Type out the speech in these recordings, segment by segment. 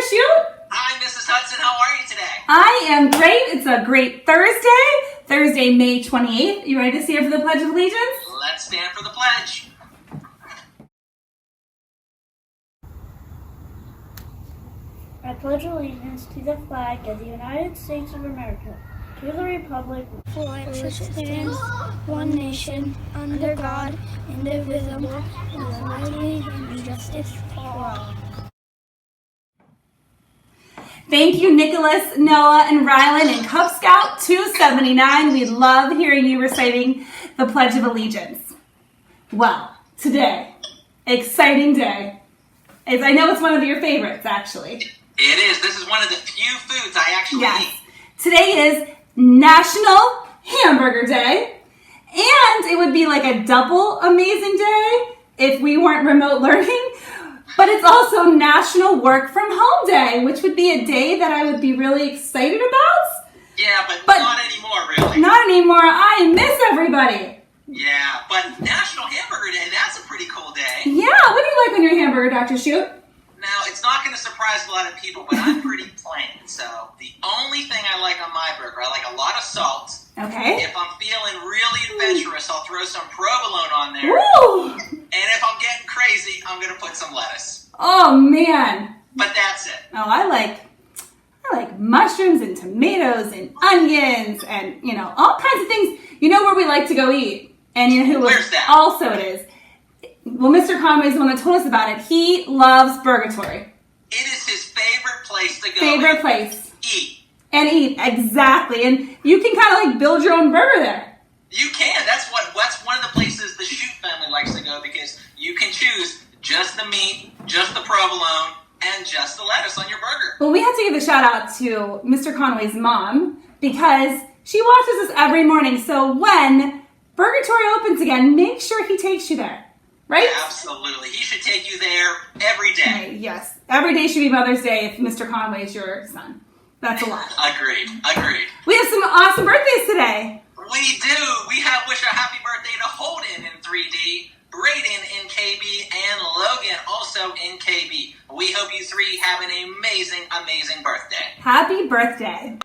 Shute. Hi, Mrs. Hudson. How are you today? I am great. It's a great Thursday, May 28th. You ready to stand for the Pledge of Allegiance? Let's stand for the pledge. I pledge allegiance to the flag of the United States of America, to the republic for which it stands, one nation, under God, indivisible, with liberty and justice for all. Thank you, Nicholas, Noah, and Rylan and Cub Scout 279. We love hearing you reciting the Pledge of Allegiance. Well, today, exciting day. I know it's one of your favorites, actually. It is. This is one of the few foods I actually eat. Today is National Hamburger Day, and it would be like a double amazing day if we weren't remote learning, but it's also National Work From Home Day, which would be a day that I would be really excited about. Yeah, but not anymore, really. Not anymore. I miss everybody. Yeah, but National Hamburger Day, that's a pretty cool day. Yeah, what do you like on your hamburger, Dr. Shute? Now, it's not going to surprise a lot of people, but I'm pretty plain. So the only thing I like on my burger, I like a lot of salt. Okay. If I'm feeling really adventurous, I'll throw some provolone on there. Woo! And if I'm getting crazy, I'm going to put some lettuce. Oh, man. But that's it. Oh, I like mushrooms and tomatoes and onions and, all kinds of things. You know where we like to go eat? And you know who Where's that? Also it is. Well, Mr. Conway's the one that told us about it. He loves Burgatory. It is his favorite place to go. Favorite place. Eat. And eat, exactly. And you can kind of build your own burger there. You can. That's one of the places the Shute family likes to go, because you can choose just the meat, just the provolone, and just the lettuce on your burger. Well, we have to give a shout out to Mr. Conway's mom, because she watches us every morning. So when Burgatory opens again, make sure he takes you there. Right? Absolutely. He should take you there every day. Right, yes. Every day should be Mother's Day if Mr. Conway is your son. That's a lot. Agreed. We have some awesome birthdays today. We do. We wish a happy birthday to Holden in 3D, Braden in KB, and Logan also in KB. We hope you three have an amazing, amazing birthday. Happy birthday.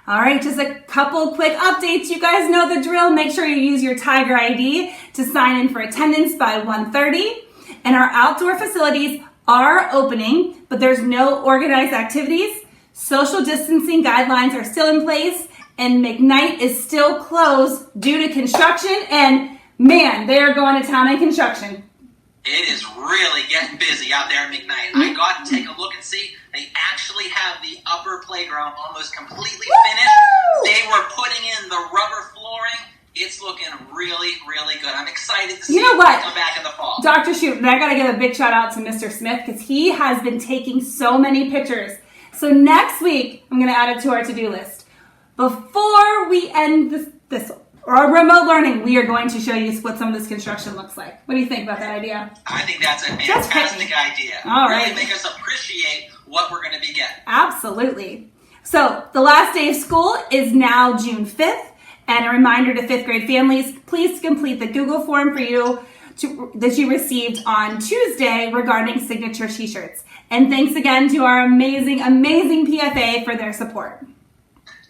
All right, just a couple quick updates. You guys know the drill. Make sure you use your Tiger ID to sign in for attendance by 1:30. And our outdoor facilities are opening, but there's no organized activities. Social distancing guidelines are still in place, and McKnight is still closed due to construction. And man, they are going to town in construction. It is really getting busy out there at McKnight. I got to take a look and see. They actually have the upper playground almost completely finished. They were putting in the rubber flooring. It's looking really, really good. I'm excited to see it come back in the fall. Dr. Shute, and I got to give a big shout out to Mr. Smith, because he has been taking so many pictures. So next week, I'm going to add it to our to-do list. Before we end this or remote learning, we are going to show you what some of this construction looks like. What do you think about that idea? I think that's a fantastic idea. All right. Really make us appreciate what we're going to be getting. Absolutely. So the last day of school is now June 5th. And a reminder to 5th grade families, please complete the Google form for you that you received on Tuesday regarding signature t-shirts. And thanks again to our amazing, amazing PFA for their support.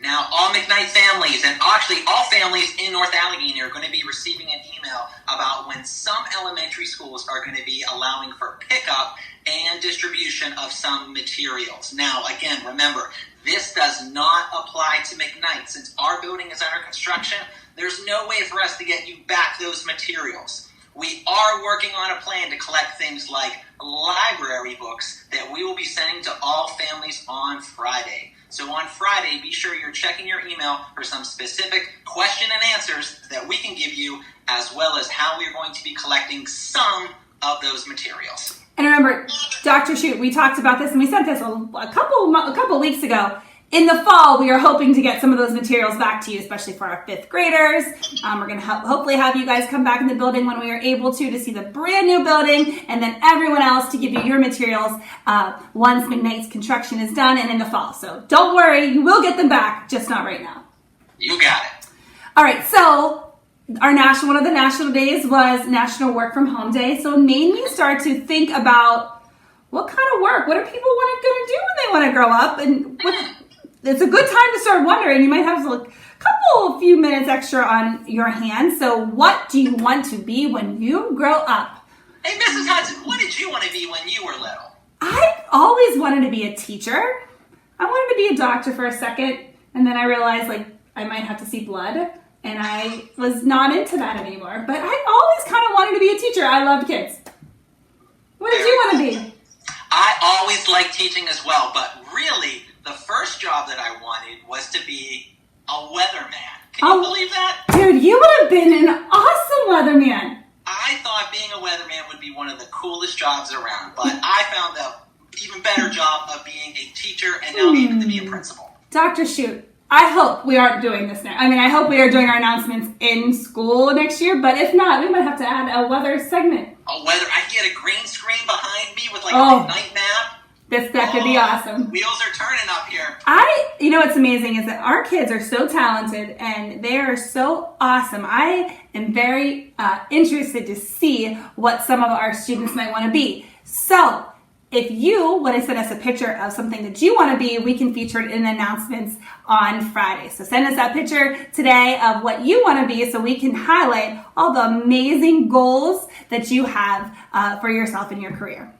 Now, all McKnight families, and actually all families in North Allegheny, are going to be receiving an email about when some elementary schools are going to be allowing for pickup and distribution of some materials. Now, again, remember, this does not apply to McKnight. Since our building is under construction, there's no way for us to get you back those materials. We are working on a plan to collect things like library books that we will be sending to all families on Friday. So on Friday, be sure you're checking your email for some specific question and answers that we can give you, as well as how we're going to be collecting some of those materials. And remember, Dr. Shute, we talked about this and we sent this a couple weeks ago. In the fall, we are hoping to get some of those materials back to you, especially for our 5th graders. We're going to hopefully have you guys come back in the building when we are able to see the brand new building, and then everyone else to give you your materials once McKnight's construction is done and in the fall. So don't worry, you will get them back, just not right now. You got it. All right, so one of the national days was National Work from Home Day. So it made me start to think about what kind of work, what are people going to do when they want to grow up? And it's a good time to start wondering. You might have a few minutes extra on your hands. So what do you want to be when you grow up? Hey, Mrs. Hudson, what did you want to be when you were little? I always wanted to be a teacher. I wanted to be a doctor for a second, and then I realized I might have to see blood, and I was not into that anymore. But I always kind of wanted to be a teacher. I loved kids. What did you want to be? I always liked teaching as well, but really, the first job that I wanted was to be a weatherman. Can you believe that? Dude, you would have been an awesome weatherman. I thought being a weatherman would be one of the coolest jobs around, but I found the even better job of being a teacher and now even to be a principal. Dr. Shoot, I hope we aren't doing this now. I mean, I hope we are doing our announcements in school next year, but if not, we might have to add a weather segment. I get a green screen behind me with a night map. That could be awesome. Wheels are turning up here. You know what's amazing is that our kids are so talented and they are so awesome. I am very interested to see what some of our students might want to be. So if you want to send us a picture of something that you want to be, we can feature it in the announcements on Friday. So send us that picture today of what you want to be so we can highlight all the amazing goals that you have for yourself in your career.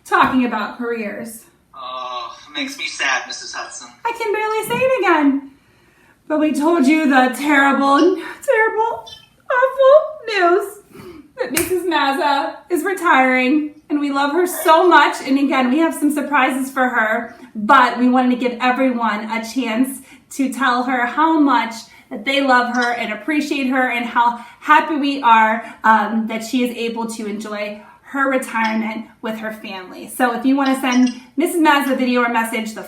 Talking about careers. Oh, it makes me sad, Mrs. Hudson. I can barely say it again. But we told you the terrible, awful news that Mrs. Mazza is retiring. And we love her so much. And again, we have some surprises for her. But we wanted to give everyone a chance to tell her how much that they love her and appreciate her and how happy we are that she is able to enjoy her retirement with her family. So if you want to send Mrs. Mazza a video or message, the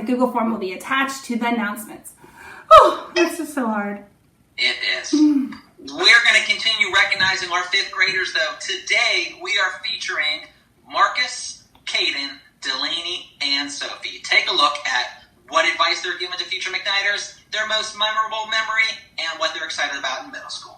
Google form will be attached to the announcements. Oh, that's just so hard. It is. We're going to continue recognizing our fifth graders, though. Today, we are featuring Marcus, Caden, Delaney, and Sophie. Take a look at what advice they're giving to future McKnighters, their most memorable memory, and what they're excited about in middle school.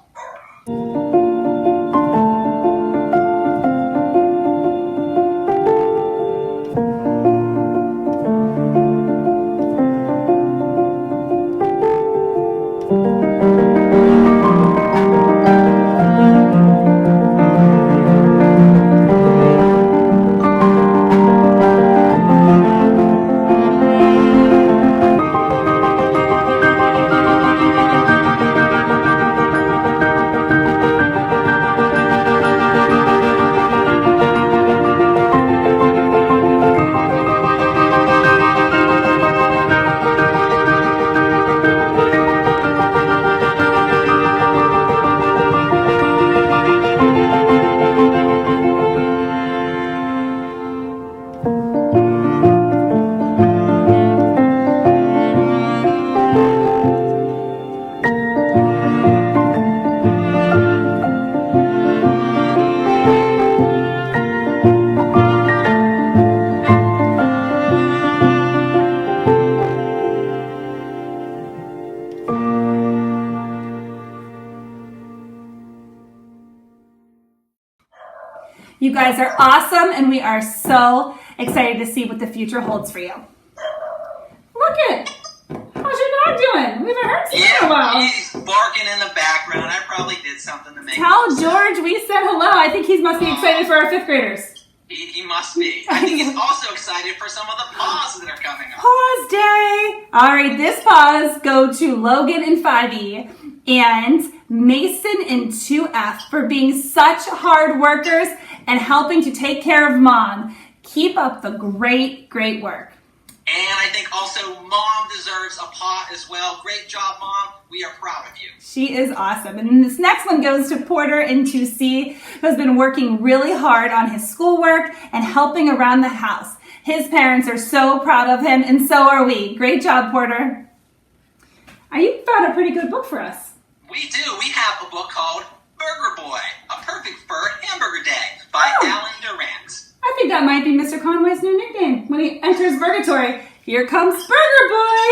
You guys are awesome, and we are so excited to see what the future holds for you. Look it! How's your dog doing? We haven't heard from him in a while. He's barking in the background. I probably did something to make Tell him George we said hello. I think he must be excited for our fifth graders. He must be. I think he's also excited for some of the paws that are coming up. Pause day. All right, this pause go to Logan in 5E and Mason in 2F for being such hard workers and helping to take care of Mom. Keep up the great, great work. And I think also Mom deserves a paw as well. Great job, Mom. We are proud of you. She is awesome. And this next one goes to Porter in 2C, who has been working really hard on his schoolwork and helping around the house. His parents are so proud of him, and so are we. Great job, Porter. You found a pretty good book for us. We do. We have a book called Burger Boy, A Perfect Fur Hamburger Day by Alan Durant. I think that might be Mr. Conway's new nickname. When he enters Burgatory, here comes Burger Boy.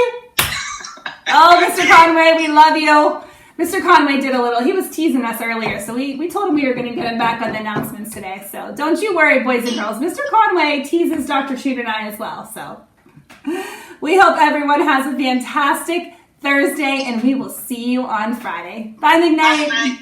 Oh, Mr. Conway, we love you. Mr. Conway did a little, he was teasing us earlier, so we told him we were going to get him back on the announcements today. So don't you worry, boys and girls. Mr. Conway teases Dr. Shute and I as well. So we hope everyone has a fantastic Thursday, and we will see you on Friday. Bye, McKnight. Bye,